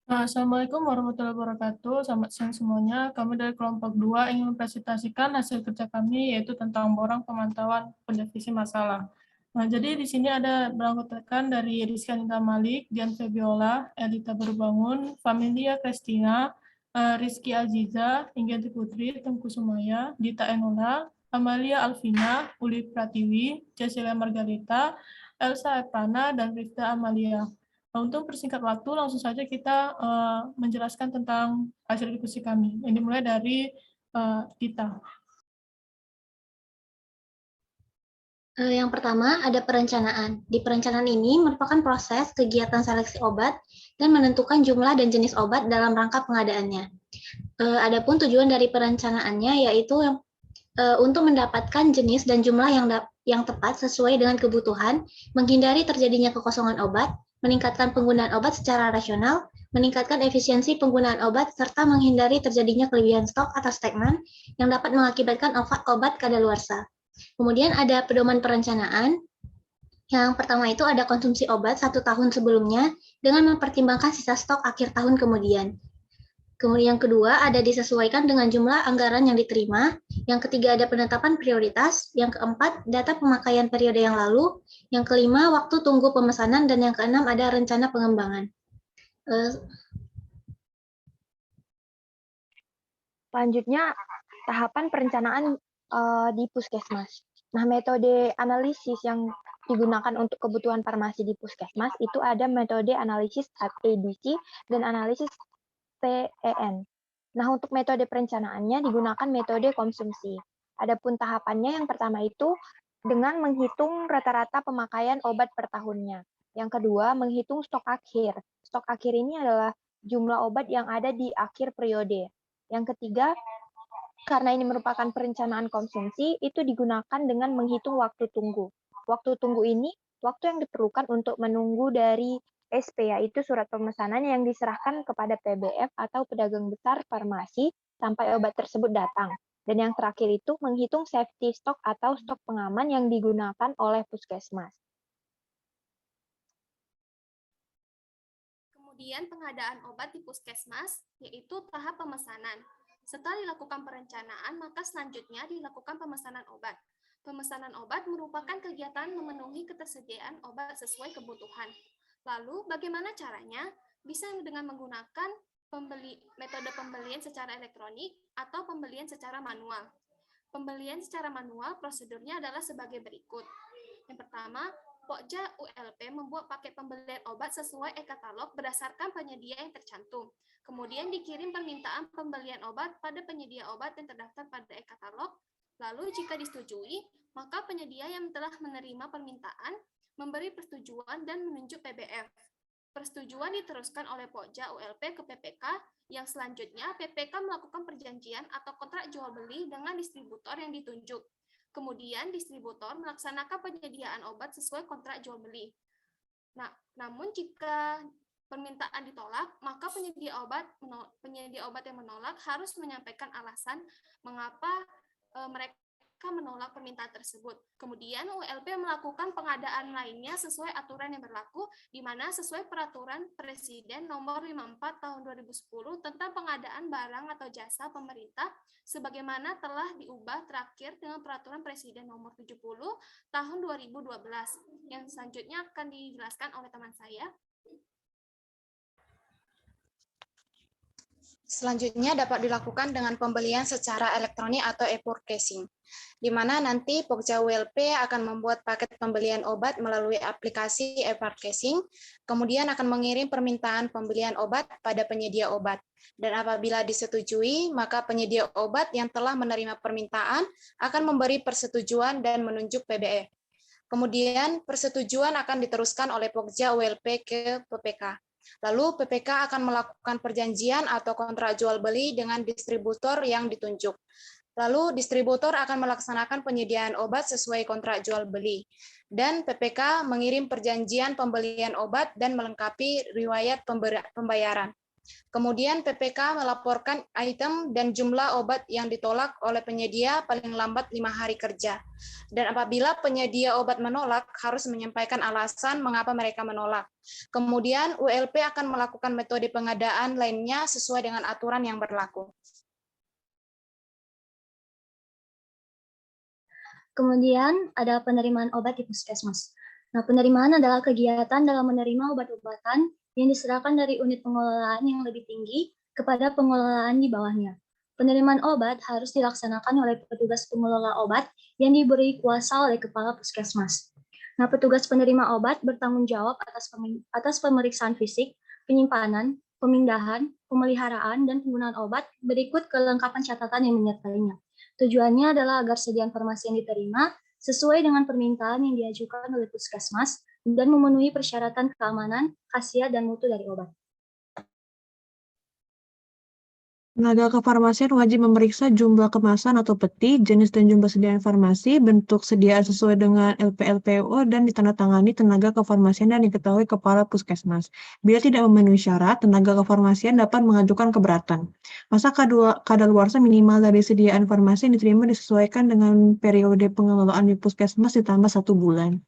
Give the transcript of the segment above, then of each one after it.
Assalamualaikum warahmatullahi wabarakatuh. Selamat siang semuanya. Kami dari kelompok 2 ingin mempresentasikan hasil kerja kami, yaitu tentang borang pemantauan pendefinisi masalah. Jadi di sini ada beranggotakan dari Rizky Anita Malik, Dian Febiola, Elita Berbangun, Familia Kristina, Rizky Aziza, Ingganti Putri, Tengku Sumaya, Dita Enola, Amalia Alvina, Uli Pratiwi, Cecilia Margarita, Elsa Epana, dan Rifda Amalia. Untuk persingkat waktu, langsung saja kita menjelaskan tentang hasil diskusi kami. Ini dimulai dari Dita. Yang pertama, ada perencanaan. Di perencanaan ini merupakan proses kegiatan seleksi obat dan menentukan jumlah dan jenis obat dalam rangka pengadaannya. Adapun tujuan dari perencanaannya yaitu untuk mendapatkan jenis dan jumlah yang tepat sesuai dengan kebutuhan, menghindari terjadinya kekosongan obat, meningkatkan penggunaan obat secara rasional, meningkatkan efisiensi penggunaan obat, serta menghindari terjadinya kelebihan stok atau stagnan yang dapat mengakibatkan obat kadaluarsa. Kemudian ada pedoman perencanaan. Yang pertama itu ada konsumsi obat 1 tahun sebelumnya dengan mempertimbangkan sisa stok akhir tahun kemudian. Kemudian yang kedua ada disesuaikan dengan jumlah anggaran yang diterima. Yang ketiga ada penetapan prioritas. Yang keempat data pemakaian periode yang lalu. Yang kelima waktu tunggu pemesanan dan yang keenam ada rencana pengembangan. Selanjutnya tahapan perencanaan di puskesmas. Nah, metode analisis yang digunakan untuk kebutuhan farmasi di puskesmas itu ada metode analisis ABC dan analisis PEN. Nah, untuk metode perencanaannya digunakan metode konsumsi. Adapun tahapannya yang pertama itu dengan menghitung rata-rata pemakaian obat per tahunnya. Yang kedua, menghitung stok akhir. Stok akhir ini adalah jumlah obat yang ada di akhir periode. Yang ketiga, karena ini merupakan perencanaan konsumsi, itu digunakan dengan menghitung waktu tunggu. Waktu tunggu ini, waktu yang diperlukan untuk menunggu dari SP, yaitu surat pemesanan yang diserahkan kepada PBF atau pedagang besar farmasi sampai obat tersebut datang. Dan yang terakhir itu menghitung safety stock atau stok pengaman yang digunakan oleh puskesmas. Kemudian pengadaan obat di puskesmas, yaitu tahap pemesanan. Setelah dilakukan perencanaan, maka selanjutnya dilakukan pemesanan obat. Pemesanan obat merupakan kegiatan memenuhi ketersediaan obat sesuai kebutuhan. Lalu, bagaimana caranya? Bisa dengan menggunakan metode pembelian secara elektronik atau pembelian secara manual. Pembelian secara manual prosedurnya adalah sebagai berikut. Yang pertama, Pokja ULP membuat paket pembelian obat sesuai e-katalog berdasarkan penyedia yang tercantum. Kemudian dikirim permintaan pembelian obat pada penyedia obat yang terdaftar pada e-katalog. Lalu jika disetujui, maka penyedia yang telah menerima permintaan memberi persetujuan dan menunjuk PBF. Persetujuan diteruskan oleh Pokja ULP ke PPK, yang selanjutnya PPK melakukan perjanjian atau kontrak jual beli dengan distributor yang ditunjuk. Kemudian distributor melaksanakan penyediaan obat sesuai kontrak jual beli. Nah, namun jika permintaan ditolak, maka penyedia obat yang menolak harus menyampaikan alasan mengapa mereka menolak permintaan tersebut. Kemudian ULP melakukan pengadaan lainnya sesuai aturan yang berlaku, di mana sesuai peraturan Presiden nomor 54 tahun 2010 tentang pengadaan barang atau jasa pemerintah, sebagaimana telah diubah terakhir dengan peraturan Presiden nomor 70 tahun 2012. Yang selanjutnya akan dijelaskan oleh teman saya. Selanjutnya dapat dilakukan dengan pembelian secara elektronik atau e-purchasing, di mana nanti Pokja ULP akan membuat paket pembelian obat melalui aplikasi e-purchasing, kemudian akan mengirim permintaan pembelian obat pada penyedia obat. Dan apabila disetujui, maka penyedia obat yang telah menerima permintaan akan memberi persetujuan dan menunjuk PBF. Kemudian persetujuan akan diteruskan oleh Pokja ULP ke PPK. Lalu PPK akan melakukan perjanjian atau kontrak jual beli dengan distributor yang ditunjuk. Lalu distributor akan melaksanakan penyediaan obat sesuai kontrak jual beli. Dan PPK mengirim perjanjian pembelian obat dan melengkapi riwayat pembayaran. Kemudian PPK melaporkan item dan jumlah obat yang ditolak oleh penyedia paling lambat 5 hari kerja. Dan apabila penyedia obat menolak, harus menyampaikan alasan mengapa mereka menolak. Kemudian ULP akan melakukan metode pengadaan lainnya sesuai dengan aturan yang berlaku. Kemudian ada penerimaan obat di puskesmas. Nah, penerimaan adalah kegiatan dalam menerima obat-obatan yang diserahkan dari unit pengelolaan yang lebih tinggi kepada pengelolaan di bawahnya. Penerimaan obat harus dilaksanakan oleh petugas pengelola obat yang diberi kuasa oleh kepala puskesmas. Nah, petugas penerima obat bertanggung jawab atas pemeriksaan fisik, penyimpanan, pemindahan, pemeliharaan, dan penggunaan obat berikut kelengkapan catatan yang menyertainya. Tujuannya adalah agar sediaan farmasi yang diterima sesuai dengan permintaan yang diajukan oleh puskesmas dan memenuhi persyaratan keamanan, khasiat, dan mutu dari obat. Tenaga kefarmasian wajib memeriksa jumlah kemasan atau peti, jenis dan jumlah sediaan farmasi, bentuk sediaan sesuai dengan LPLPO, dan ditandatangani tenaga kefarmasian dan diketahui kepala puskesmas. Bila tidak memenuhi syarat, tenaga kefarmasian dapat mengajukan keberatan. Masa kadaluarsa minimal dari sediaan farmasi yang diterima disesuaikan dengan periode pengelolaan di puskesmas ditambah 1 bulan.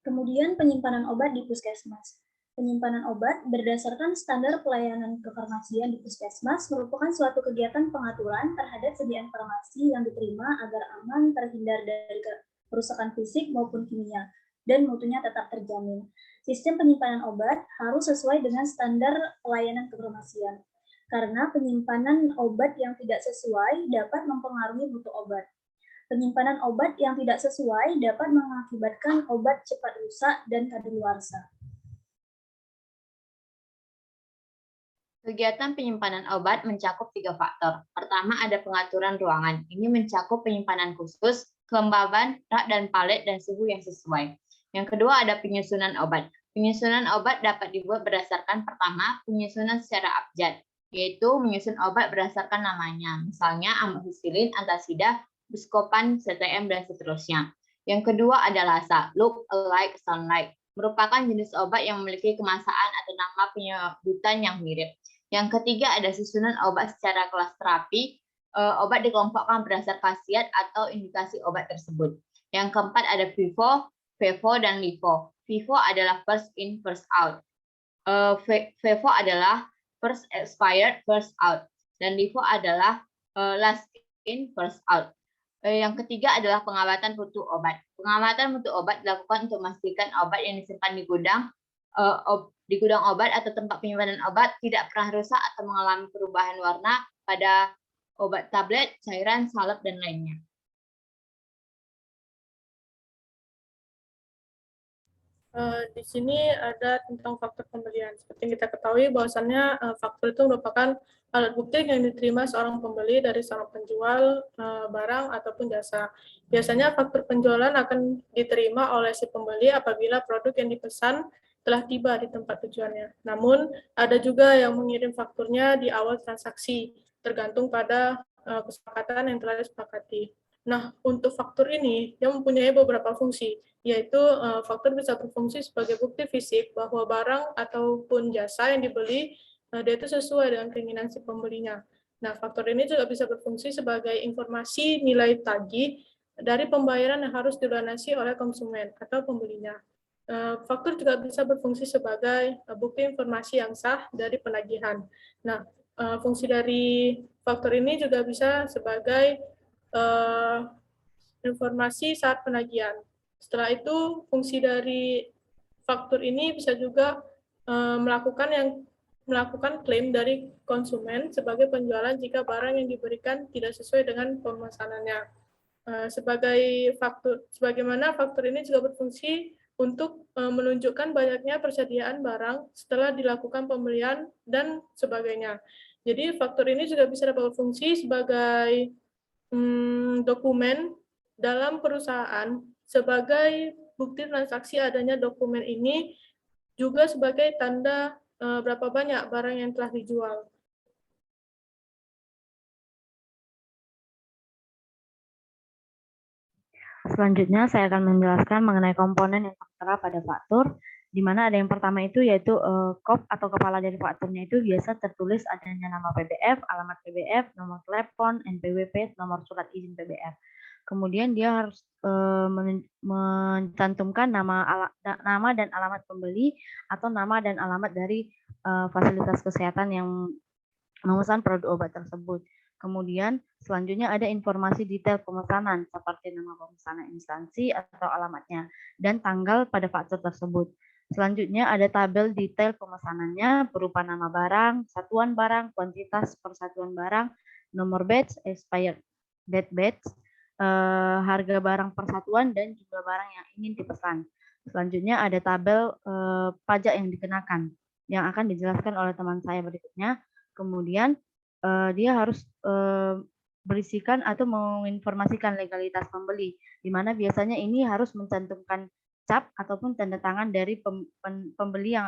Kemudian penyimpanan obat di puskesmas. Penyimpanan obat berdasarkan standar pelayanan kefarmasian di puskesmas merupakan suatu kegiatan pengaturan terhadap sediaan farmasi yang diterima agar aman, terhindar dari kerusakan fisik maupun kimia, dan mutunya tetap terjamin. Sistem penyimpanan obat harus sesuai dengan standar pelayanan kefarmasian, karena penyimpanan obat yang tidak sesuai dapat mempengaruhi mutu obat. Penyimpanan obat yang tidak sesuai dapat mengakibatkan obat cepat rusak dan kadaluarsa. Kegiatan penyimpanan obat mencakup 3 faktor. Pertama, ada pengaturan ruangan. Ini mencakup penyimpanan khusus, kelembaban, rak dan palet, dan suhu yang sesuai. Yang kedua, ada penyusunan obat. Penyusunan obat dapat dibuat berdasarkan pertama, penyusunan secara abjad, yaitu menyusun obat berdasarkan namanya, misalnya amoxicillin, antasida, Buscopan, CTM, dan seterusnya. Yang kedua ada LASA, look alike, sound like, merupakan jenis obat yang memiliki kemasan atau nama penyebutan yang mirip. Yang ketiga ada susunan obat secara kelas terapi, obat dikelompokkan berdasar khasiat atau indikasi obat tersebut. Yang keempat ada FIFO, FEVO, dan LIFO. FIFO adalah first in, first out. FEVO adalah first expired, first out. Dan LIFO adalah last in, first out. Yang ketiga adalah pengawatan mutu obat. Pengawatan mutu obat dilakukan untuk memastikan obat yang disimpan di gudang obat atau tempat penyimpanan obat tidak pernah rusak atau mengalami perubahan warna pada obat tablet, cairan, salep, dan lainnya. Di sini ada tentang faktor pembelian. Seperti yang kita ketahui bahwasannya faktor itu merupakan alat bukti yang diterima seorang pembeli dari seorang penjual barang ataupun jasa. Biasanya faktor penjualan akan diterima oleh si pembeli apabila produk yang dipesan telah tiba di tempat tujuannya. Namun ada juga yang mengirim fakturnya di awal transaksi, tergantung pada kesepakatan yang telah disepakati. Nah, untuk faktur ini yang mempunyai beberapa fungsi, yaitu faktur bisa berfungsi sebagai bukti fisik bahwa barang ataupun jasa yang dibeli dia itu sesuai dengan keinginan si pembelinya. Nah, faktur ini juga bisa berfungsi sebagai informasi nilai tagih dari pembayaran yang harus dilunasi oleh konsumen atau pembelinya. Faktur juga bisa berfungsi sebagai bukti informasi yang sah dari penagihan. Nah, fungsi dari faktur ini juga bisa sebagai informasi saat penagihan. Setelah itu, fungsi dari faktur ini bisa juga melakukan klaim dari konsumen sebagai penjualan jika barang yang diberikan tidak sesuai dengan pemesanannya. Sebagaimana faktur ini juga berfungsi untuk menunjukkan banyaknya persediaan barang setelah dilakukan pembelian dan sebagainya. Jadi faktur ini juga bisa dapat berfungsi sebagai dokumen dalam perusahaan sebagai bukti transaksi adanya dokumen ini juga sebagai tanda berapa banyak barang yang telah dijual. Selanjutnya saya akan menjelaskan mengenai komponen yang tertera pada faktur, di mana ada yang pertama itu yaitu KOP atau kepala dari fakturnya itu biasa tertulis adanya nama PBF, alamat PBF, nomor telepon, NPWP, nomor surat izin PBF. Kemudian dia harus mencantumkan nama dan alamat pembeli atau nama dan alamat dari fasilitas kesehatan yang memesan produk obat tersebut. Kemudian selanjutnya ada informasi detail pemesanan seperti nama pemesanan instansi atau alamatnya dan tanggal pada faktur tersebut. Selanjutnya ada tabel detail pemesanannya berupa nama barang, satuan barang, kuantitas persatuan barang, nomor batch, expired date batch, harga barang persatuan dan jumlah barang yang ingin dipesan. Selanjutnya ada tabel pajak yang dikenakan yang akan dijelaskan oleh teman saya berikutnya. Kemudian dia harus berisikan atau menginformasikan legalitas pembeli, di mana biasanya ini harus mencantumkan cap ataupun tanda tangan dari pembeli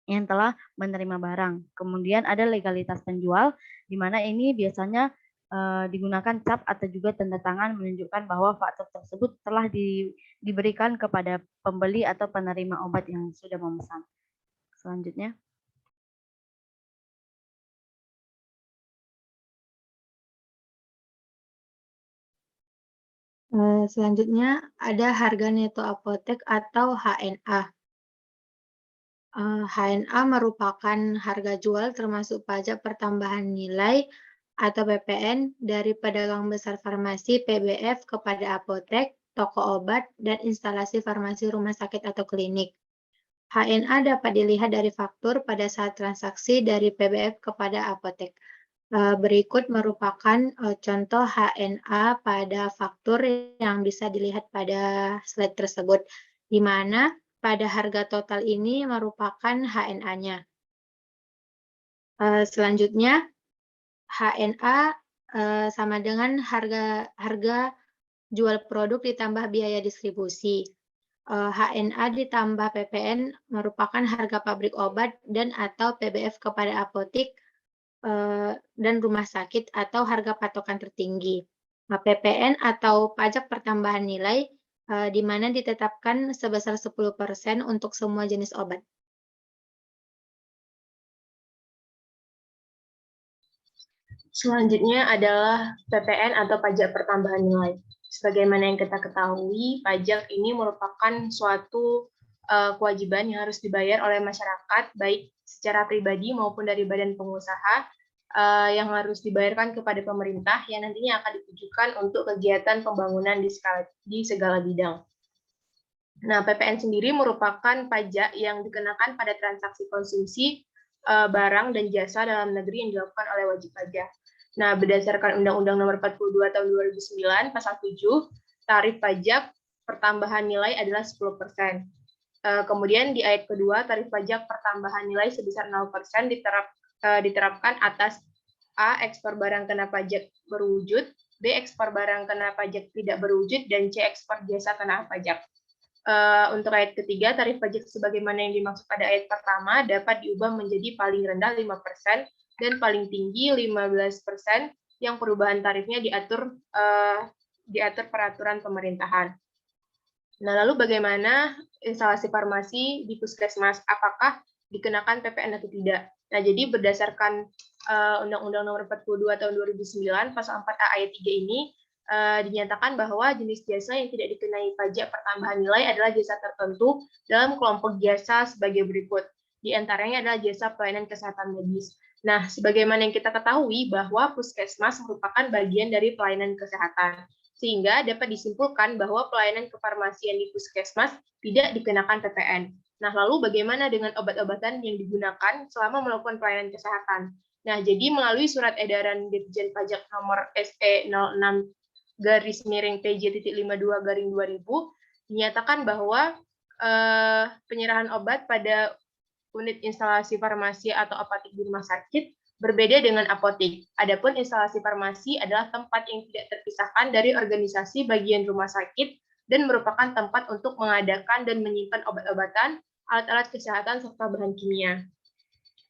yang telah menerima barang. Kemudian ada legalitas penjual, di mana ini biasanya digunakan cap atau juga tanda tangan menunjukkan bahwa faktur tersebut telah diberikan kepada pembeli atau penerima obat yang sudah memesan. Selanjutnya. Selanjutnya ada harga neto apotek atau HNA. HNA merupakan harga jual termasuk pajak pertambahan nilai atau PPN dari pedagang besar farmasi PBF kepada apotek, toko obat, dan instalasi farmasi rumah sakit atau klinik. HNA dapat dilihat dari faktur pada saat transaksi dari PBF kepada apotek. Berikut merupakan contoh HNA pada faktur yang bisa dilihat pada slide tersebut, di mana pada harga total ini merupakan HNA-nya. Selanjutnya, HNA sama dengan harga jual produk ditambah biaya distribusi. HNA ditambah PPN merupakan harga pabrik obat dan atau PBF kepada apotek dan rumah sakit atau harga patokan tertinggi. PPN atau pajak pertambahan nilai di mana ditetapkan sebesar 10% untuk semua jenis obat. Selanjutnya adalah PPN atau pajak pertambahan nilai. Sebagaimana yang kita ketahui, pajak ini merupakan suatu kewajiban yang harus dibayar oleh masyarakat, baik secara pribadi maupun dari badan pengusaha, yang harus dibayarkan kepada pemerintah yang nantinya akan ditujukan untuk kegiatan pembangunan di segala bidang. Nah, PPN sendiri merupakan pajak yang dikenakan pada transaksi konsumsi barang dan jasa dalam negeri yang dilakukan oleh wajib pajak. Nah, berdasarkan Undang-Undang Nomor 42 Tahun 2009 Pasal 7, tarif pajak pertambahan nilai adalah 10%. Kemudian di ayat kedua, tarif pajak pertambahan nilai sebesar 0% diterapkan atas A. ekspor barang kena pajak berwujud, B. ekspor barang kena pajak tidak berwujud, dan C. ekspor jasa kena pajak. Untuk ayat ketiga, tarif pajak sebagaimana yang dimaksud pada ayat pertama dapat diubah menjadi paling rendah 5% dan paling tinggi 15% yang perubahan tarifnya diatur peraturan pemerintahan. Nah, lalu bagaimana instalasi farmasi di puskesmas? Apakah dikenakan PPN atau tidak? Nah, jadi berdasarkan Undang-Undang Nomor 42 Tahun 2009 Pasal 4A ayat 3 ini dinyatakan bahwa jenis jasa yang tidak dikenai pajak pertambahan nilai adalah jasa tertentu dalam kelompok jasa sebagai berikut. Di antaranya adalah jasa pelayanan kesehatan medis. Nah, sebagaimana yang kita ketahui bahwa puskesmas merupakan bagian dari pelayanan kesehatan, sehingga dapat disimpulkan bahwa pelayanan kefarmasian di puskesmas tidak dikenakan PPN. Nah, lalu bagaimana dengan obat-obatan yang digunakan selama melakukan pelayanan kesehatan? Nah, jadi melalui surat edaran Dirjen Pajak nomor SE 06-PJ.52/2000 dinyatakan bahwa penyerahan obat pada unit instalasi farmasi atau apotek di rumah sakit berbeda dengan apotek. Adapun instalasi farmasi adalah tempat yang tidak terpisahkan dari organisasi bagian rumah sakit dan merupakan tempat untuk mengadakan dan menyimpan obat-obatan, alat-alat kesehatan, serta bahan kimia.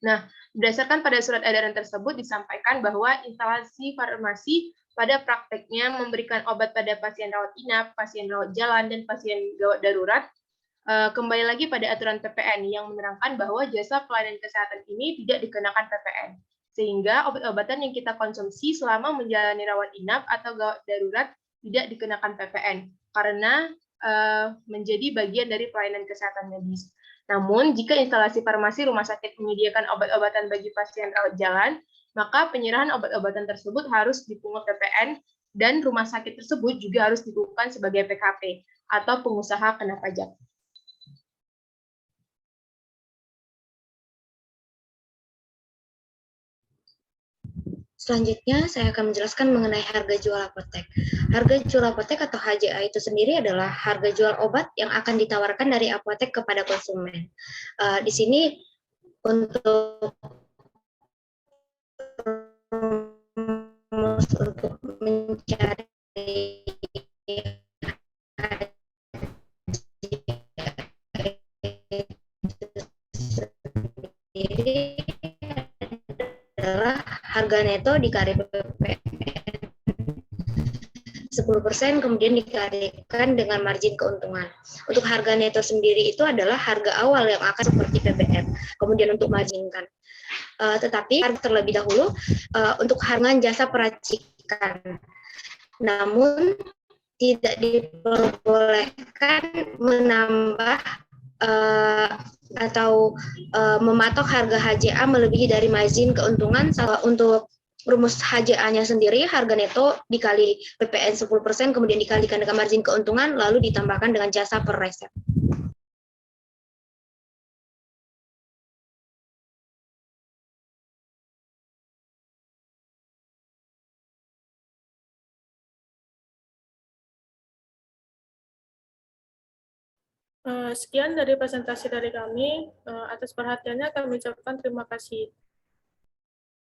Nah, berdasarkan pada surat edaran tersebut disampaikan bahwa instalasi farmasi pada prakteknya memberikan obat pada pasien rawat inap, pasien rawat jalan, dan pasien gawat darurat, kembali lagi pada aturan PPN yang menerangkan bahwa jasa pelayanan kesehatan ini tidak dikenakan PPN. Sehingga obat-obatan yang kita konsumsi selama menjalani rawat inap atau gawat darurat tidak dikenakan PPN, karena menjadi bagian dari pelayanan kesehatan medis. Namun, jika instalasi farmasi rumah sakit menyediakan obat-obatan bagi pasien rawat jalan, maka penyerahan obat-obatan tersebut harus dipungut PPN dan rumah sakit tersebut juga harus dikukuhkan sebagai PKP atau pengusaha kena pajak. Selanjutnya, saya akan menjelaskan mengenai harga jual apotek. Harga jual apotek atau HJA itu sendiri adalah harga jual obat yang akan ditawarkan dari apotek kepada konsumen. Di sini untuk mencari sendiri adalah harga neto dikali PPN 10%, kemudian dikalikan dengan margin keuntungan. Untuk harga neto sendiri itu adalah harga awal yang akan seperti PPN, kemudian untuk marginkan. Tetapi terlebih dahulu untuk harga jasa peracikan. Namun tidak diperbolehkan menambah atau mematok harga HJA melebihi dari margin keuntungan. Untuk rumus HJA-nya sendiri, harga neto dikali PPN 10%, kemudian dikalikan dengan margin keuntungan, lalu ditambahkan dengan jasa per resep. Sekian dari presentasi dari kami. Atas perhatiannya kami ucapkan terima kasih.